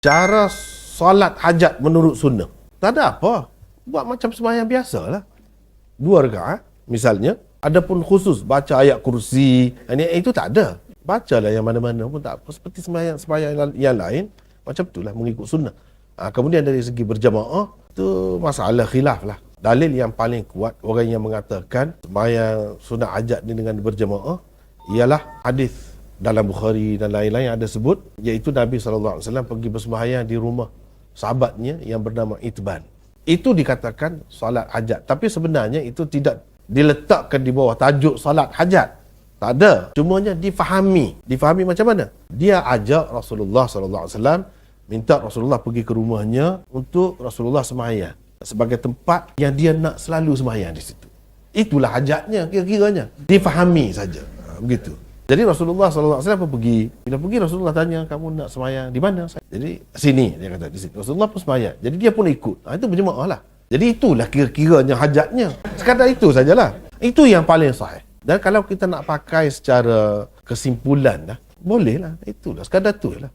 Cara solat hajat menurut sunnah, tak ada apa. Buat macam sembahyang biasalah. 2 rakaat misalnya. Adapun khusus baca ayat kursi, itu tak ada. Bacalah yang mana-mana pun tak apa. Seperti sembahyang yang lain, macam itulah mengikut sunnah. Kemudian dari segi berjamaah, itu masalah khilaf lah. Dalil yang paling kuat, orang yang mengatakan sembahyang sunat hajat ni dengan berjamaah, ialah hadis dalam Bukhari dan lain-lain yang ada sebut, iaitu Nabi SAW pergi bersembahyang di rumah sahabatnya yang bernama Itban. Itu dikatakan solat hajat. Tapi sebenarnya itu tidak diletakkan di bawah tajuk solat hajat. Tak ada. Cumanya difahami. Difahami macam mana? Dia ajak Rasulullah SAW, minta Rasulullah pergi ke rumahnya untuk Rasulullah sembahyang sebagai tempat yang dia nak selalu sembahyang di situ. Itulah hajatnya kira-kiranya. Difahami saja. Begitu. Jadi Rasulullah SAW pergi. Bila pergi Rasulullah tanya, kamu nak sembahyang di mana? Jadi sini, dia kata di sini. Rasulullah pun sembahyang. Jadi dia pun ikut. Itu berjemaah lah. Jadi itulah kira-kiranya hajatnya. Sekadar itu sajalah. Itu yang paling sahih. Dan kalau kita nak pakai secara kesimpulan lah, boleh lah. Itulah, sekadar tu lah.